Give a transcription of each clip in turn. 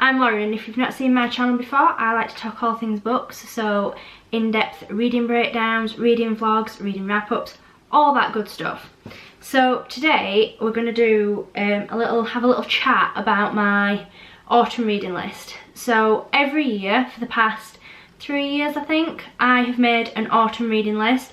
I'm Lauren, and if you've not seen my channel before, I like to talk all things books, so in-depth reading breakdowns, reading vlogs, reading wrap-ups, all that good stuff. So today we're going to do have a little chat about my autumn reading list. So every year for the past 3 years, I think, I have made an autumn reading list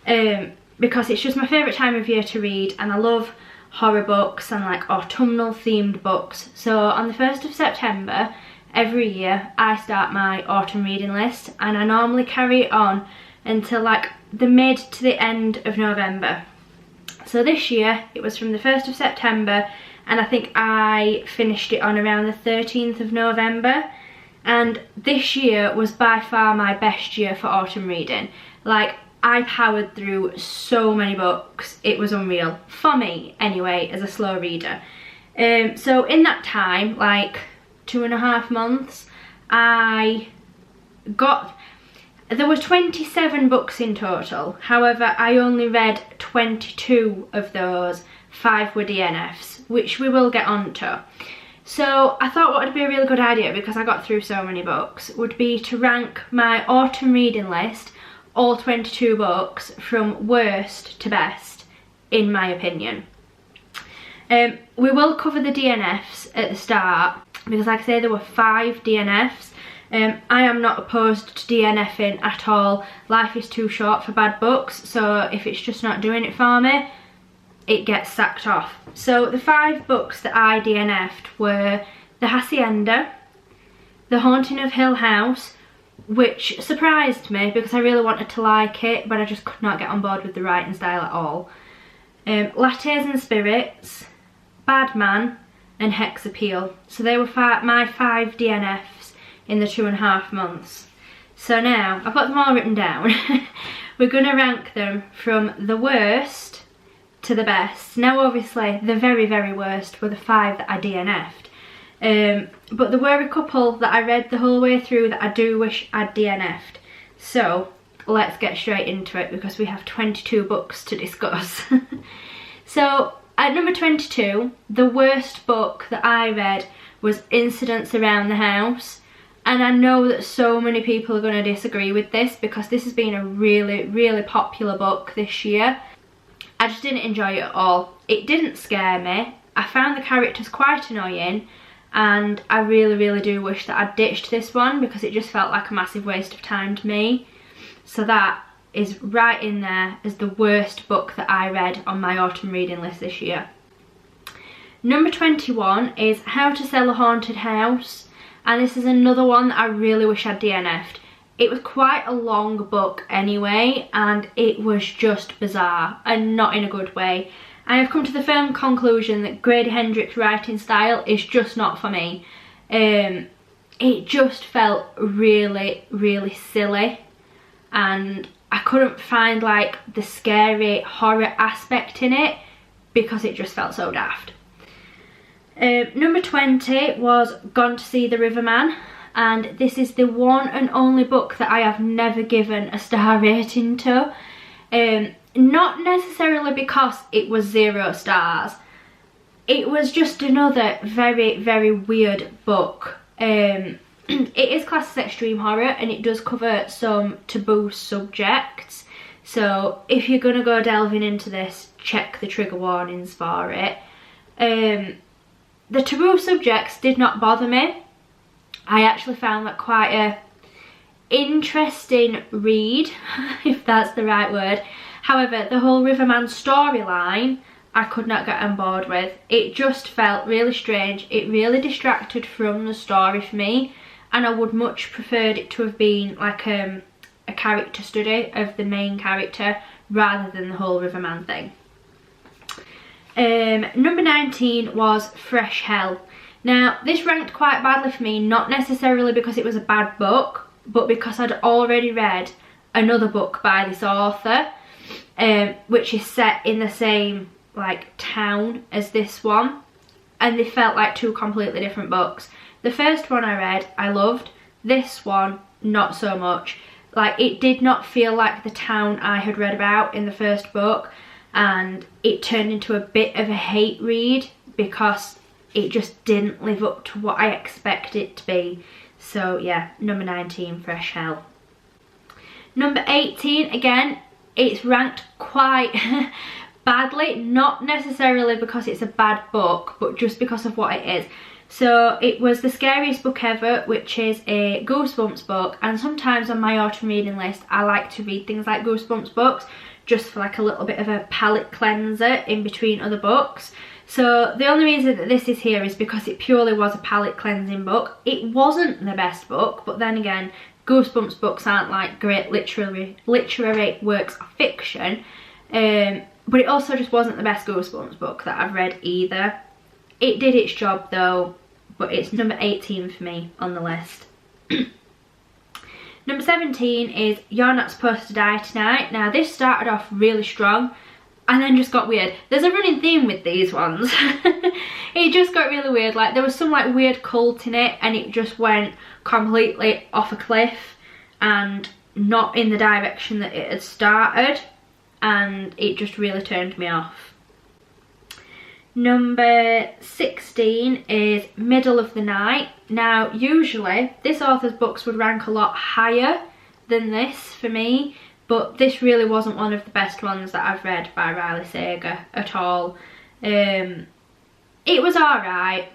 because it's just my favourite time of year to read, and I love horror books and like autumnal themed books. So on the 1st of September every year I start my autumn reading list, and I normally carry it on until like the mid to the end of November. So this year it was from the 1st of September, and I think I finished it on around the 13th of November. And this year was by far my best year for autumn reading. Like, I powered through so many books, it was unreal. For me, anyway, as a slow reader. So in that time, like 2.5 months, there was 27 books in total. However, I only read 22 of those. 5 were DNFs, which we will get onto. So I thought what would be a really good idea, because I got through so many books, would be to rank my autumn reading list, all 22 books, from worst to best, in my opinion. We will cover the DNFs at the start, because like I say, there were 5 DNFs. I am not opposed to DNFing at all. Life is too short for bad books, so if it's just not doing it for me, it gets sacked off. So the 5 books that I DNF'd were The Hacienda, The Haunting of Hill House, which surprised me because I really wanted to like it, but I just could not get on board with the writing style at all. Lattes and Spirits, Bad Man, and Hex Appeal. So they were my 5 DNFs in the 2.5 months. So now, I've got them all written down. We're going to rank them from the worst to the best. Now obviously the very, very worst were the 5 that I DNF'd. But there were a couple that I read the whole way through that I do wish I'd DNF'd. So let's get straight into it, because we have 22 books to discuss. So at number 22, the worst book that I read was Incidents Around the House. And I know that so many people are going to disagree with this, because this has been a really, really popular book this year. I just didn't enjoy it at all. It didn't scare me. I found the characters quite annoying, and I really, really do wish that I'd ditched this one, because it just felt like a massive waste of time to me. So that is right in there as the worst book that I read on my autumn reading list this year. Number 21 is How to Sell a Haunted House, and this is another one that I really wish I'd DNF'd. It was quite a long book anyway, and it was just bizarre, and not in a good way. I have come to the firm conclusion that Grady Hendrix's writing style is just not for me. It just felt really, really silly, and I couldn't find like the scary horror aspect in it, because it just felt so daft. Number 20 was Gone to See the Riverman. And this is the one and only book that I have never given a star rating to. Not necessarily because it was 0 stars. It was just another very, very weird book. It is classed as extreme horror, and it does cover some taboo subjects. So if you're going to go delving into this, check the trigger warnings for it. The taboo subjects did not bother me. I actually found that quite a interesting read, if that's the right word. However, the whole Riverman storyline I could not get on board with. It just felt really strange. It really distracted from the story for me, and I would much preferred it to have been like a character study of the main character rather than the whole Riverman thing. Number 19 was Fresh Hell. Now, this ranked quite badly for me, not necessarily because it was a bad book, but because I'd already read another book by this author, which is set in the same like town as this one, and they felt like 2 completely different books. The first one I read, I loved. This one, not so much. Like, it did not feel like the town I had read about in the first book, and it turned into a bit of a hate read, because it just didn't live up to what I expected it to be. So yeah, number 19, Fresh Hell. Number 18, again, it's ranked quite badly, not necessarily because it's a bad book, but just because of what it is. So it was The Scariest Book Ever, which is a Goosebumps book, and sometimes on my autumn reading list I like to read things like Goosebumps books just for like a little bit of a palate cleanser in between other books. So the only reason that this is here is because it purely was a palate cleansing book. It wasn't the best book, but then again, Goosebumps books aren't like great literary works of fiction, but it also just wasn't the best Goosebumps book that I've read either. It did its job though, but it's number 18 for me on the list. Number 17 is You're Not Supposed to Die Tonight. Now this started off really strong and then just got weird. There's a running theme with these ones. It just got really weird. Like there was some like weird cult in it and it just went completely off a cliff and not in the direction that it had started, and it just really turned me off. Number 16 is Middle of the Night. Now usually this author's books would rank a lot higher than this for me, but this really wasn't one of the best ones that I've read by Riley Sager at all. It was alright.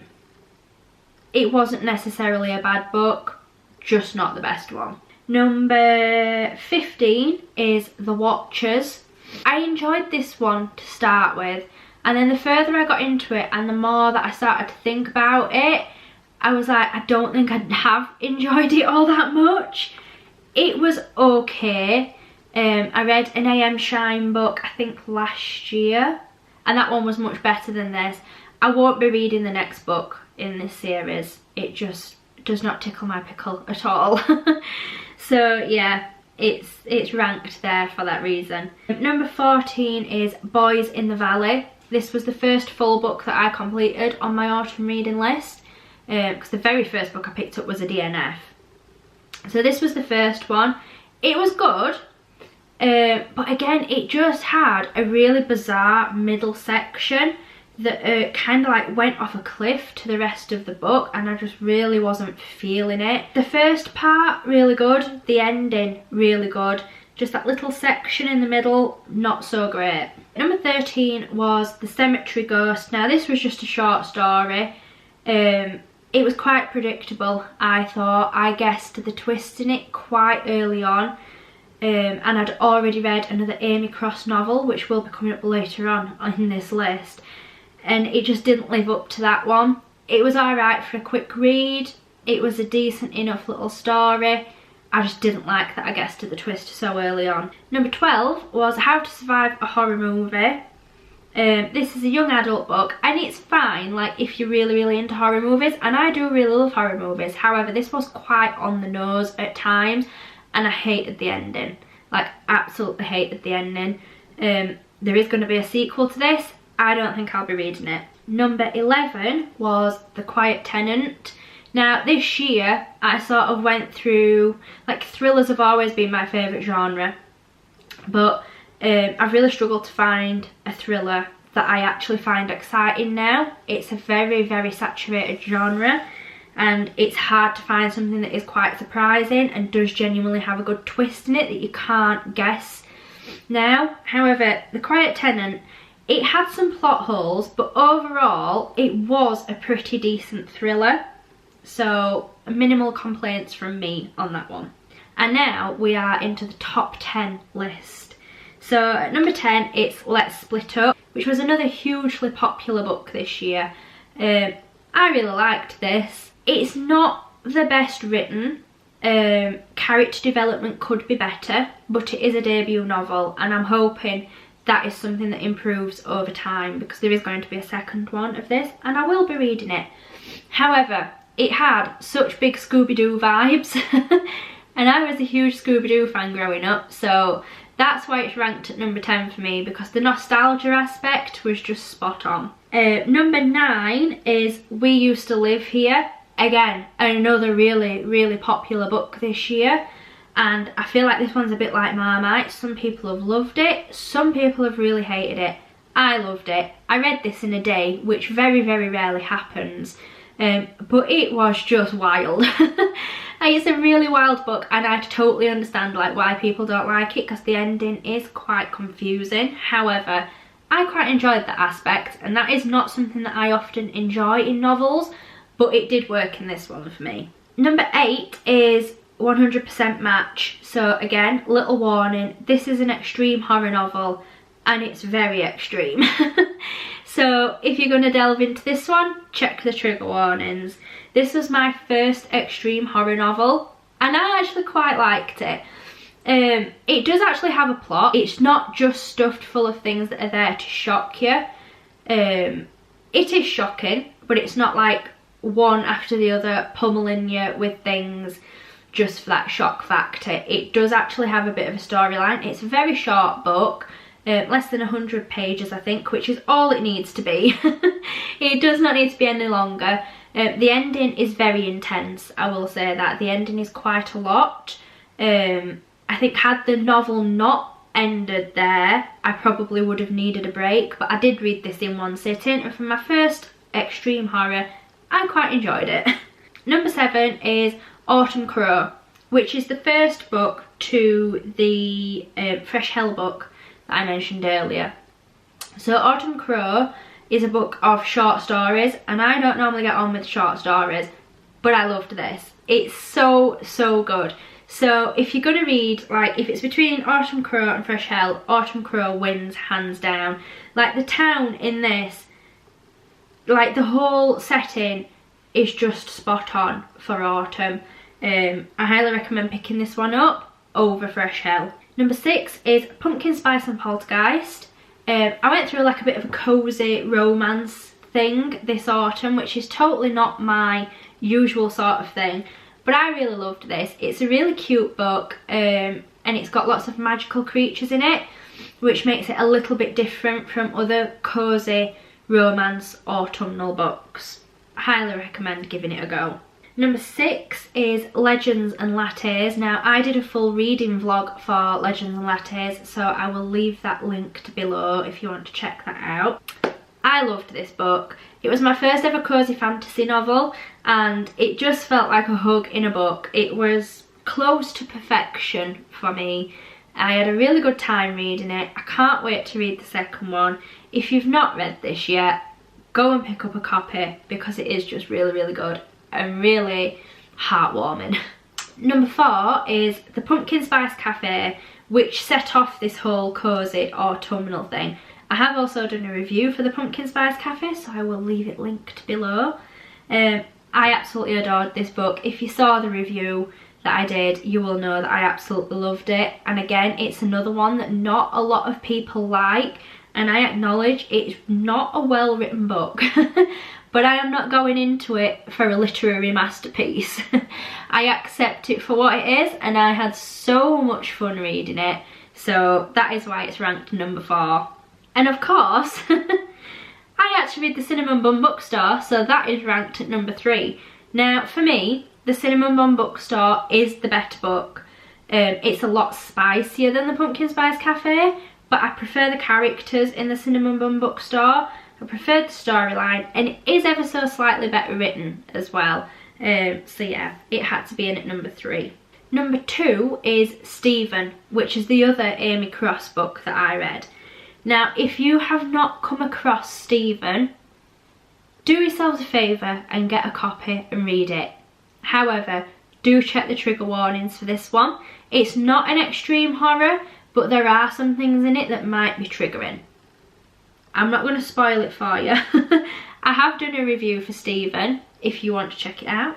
It wasn't necessarily a bad book, just not the best one. Number 15 is The Watchers. I enjoyed this one to start with, and then the further I got into it and the more that I started to think about it, I was like, I don't think I have enjoyed it all that much. It was okay. I read an A.M. Shine book, I think last year, and that one was much better than this. I won't be reading the next book in this series. It just does not tickle my pickle at all. So yeah, it's ranked there for that reason. Number 14 is Boys in the Valley. This was the first full book that I completed on my autumn reading list, because the very first book I picked up was a DNF. So this was the first one. It was good, but again, it just had a really bizarre middle section that kind of like went off a cliff to the rest of the book, and I just really wasn't feeling it. The first part, really good. The ending, really good. Just that little section in the middle, not so great. Number 13 was The Cemetery Ghost. Now this was just a short story. It was quite predictable, I thought. I guessed the twist in it quite early on. And I'd already read another Amy Cross novel, which will be coming up later on in this list, and it just didn't live up to that one. It was alright for a quick read. It was a decent enough little story. I just didn't like that I guessed at the twist so early on. Number 12 was How to Survive a Horror Movie. This is a young adult book, and it's fine like if you're really into horror movies, and I do really love horror movies. However, this was quite on the nose at times, and I hated the ending. Like, absolutely hated the ending. There is going to be a sequel to this. I don't think I'll be reading it. Number 11 was The Quiet Tenant. Now this year I sort of went through, like, thrillers have always been my favourite genre, but I've really struggled to find a thriller that I actually find exciting now. It's a very saturated genre, and it's hard to find something that is quite surprising and does genuinely have a good twist in it that you can't guess now. However, The Quiet Tenant, it had some plot holes, but overall it was a pretty decent thriller. So minimal complaints from me on that one. And now we are into the top 10 list. So at number 10, it's Let's Split Up, which was another hugely popular book this year. I really liked this. It's not the best written. Character development could be better, but it is a debut novel, and I'm hoping that is something that improves over time, because there is going to be a second one of this and I will be reading it. However, it had such big Scooby-Doo vibes and I was a huge Scooby-Doo fan growing up, so that's why it's ranked at number 10 for me, because the nostalgia aspect was just spot on. Number 9 is We Used to Live Here. Again, another really popular book this year, and I feel like this one's a bit like Marmite. Some people have loved it, some people have really hated it. I loved it. I read this in a day, which very, very rarely happens. But it was just wild. It's a really wild book, and I totally understand like why people don't like it, because the ending is quite confusing. However, I quite enjoyed that aspect, and that is not something that I often enjoy in novels, but it did work in this one for me. Number 8 is 100% Match. So again, little warning, this is an extreme horror novel, and it's very extreme. So if you're going to delve into this one, check the trigger warnings. This was my first extreme horror novel, and I actually quite liked it. It does actually have a plot. It's not just stuffed full of things that are there to shock you. It is shocking, but it's not like one after the other pummeling you with things just for that shock factor. It does actually have a bit of a storyline. It's a very short book. Less than 100 pages I think, which is all it needs to be. It does not need to be any longer. The ending is very intense, I will say that. The ending is quite a lot. I think had the novel not ended there, I probably would have needed a break, but I did read this in one sitting, and for my first extreme horror, I quite enjoyed it. Number 7 is Autumn Crow, which is the first book to the Fresh Hell book that I mentioned earlier. So Autumn Crow is a book of short stories, and I don't normally get on with short stories, but I loved this. It's so, so good. So if you're gonna read, like, if it's between Autumn Crow and Fresh Hell, Autumn Crow wins hands down. Like, the town in this, like, the whole setting is just spot on for autumn. I highly recommend picking this one up over Fresh Hell. Number 6 is Pumpkin Spice and Poltergeist. I went through like a bit of a cosy romance thing this autumn, which is totally not my usual sort of thing, but I really loved this. It's a really cute book, and it's got lots of magical creatures in it, which makes it a little bit different from other cosy romance autumnal books. I highly recommend giving it a go. Number 6 is Legends and Lattes. Now, I did a full reading vlog for Legends and Lattes, so I will leave that linked below if you want to check that out. I loved this book. It was my first ever cosy fantasy novel, and it just felt like a hug in a book. It was close to perfection for me. I had a really good time reading it. I can't wait to read the second one. If you've not read this yet, go and pick up a copy, because it is just really, really good and really heartwarming. Number 4 is The Pumpkin Spice Cafe, which set off this whole cosy autumnal thing. I have also done a review for The Pumpkin Spice Cafe, so I will leave it linked below. I absolutely adored this book. If you saw the review that I did, you will know that I absolutely loved it. And again, it's another one that not a lot of people like, and I acknowledge it's not a well-written book. But I am not going into it for a literary masterpiece. I accept it for what it is, and I had so much fun reading it. So that is why it's ranked number 4. And of course, I actually read The Cinnamon Bun Bookstore, so that is ranked at number 3. Now, for me, The Cinnamon Bun Bookstore is the better book. It's a lot spicier than The Pumpkin Spice Cafe, but I prefer the characters in The Cinnamon Bun Bookstore. I preferred the storyline, and it is ever so slightly better written as well. So yeah, it had to be in at number 3. Number 2 is Stephen, which is the other Amy Cross book that I read. Now, if you have not come across Stephen, do yourselves a favour and get a copy and read it. However, do check the trigger warnings for this one. It's not an extreme horror, but there are some things in it that might be triggering. I'm not going to spoil it for you. I have done a review for Stephen. If you want to check it out,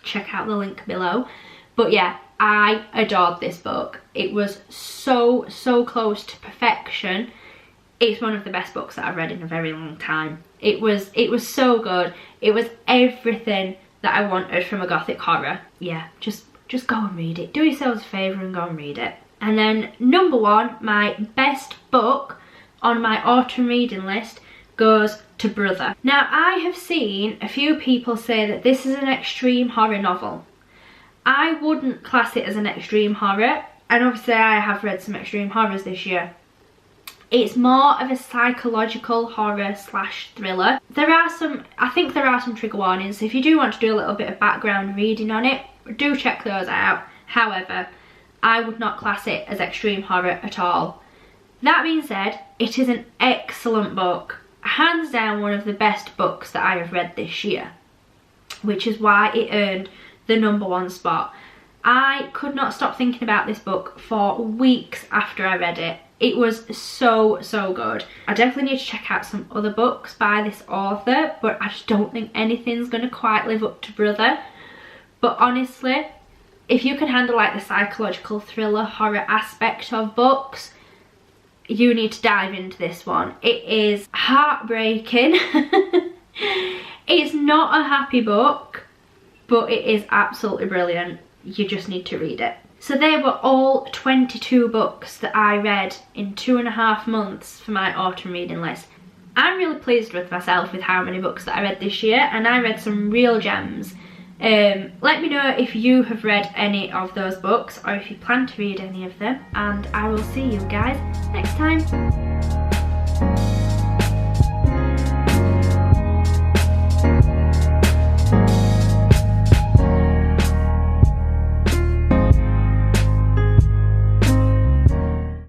check out the link below. But yeah, I adored this book. It was so, so close to perfection. It's one of the best books that I've read in a very long time. It was so good. It was everything that I wanted from a gothic horror. Yeah, just go and read it. Do yourselves a favour and go and read it. And then number 1, my best book on my autumn reading list goes to Brother. Now, I have seen a few people say that this is an extreme horror novel. I wouldn't class it as an extreme horror, and obviously I have read some extreme horrors this year. It's more of a psychological horror slash thriller. I think there are some trigger warnings. If you do want to do a little bit of background reading on it, do check those out. However, I would not class it as extreme horror at all. That being said, it is an excellent book. Hands down one of the best books that I have read this year, which is why it earned the #1 spot. I could not stop thinking about this book for weeks after I read it. It was so, so good. I definitely need to check out some other books by this author, but I just don't think anything's going to quite live up to Brother. But honestly, if you can handle like the psychological thriller horror aspect of books, you need to dive into this one. It is heartbreaking. It's not a happy book, but it is absolutely brilliant. You just need to read it. So they were all 22 books that I read in 2.5 months for my autumn reading list. I'm really pleased with myself with how many books that I read this year, and I read some real gems. Let me know if you have read any of those books or if you plan to read any of them, and I will see you guys next time.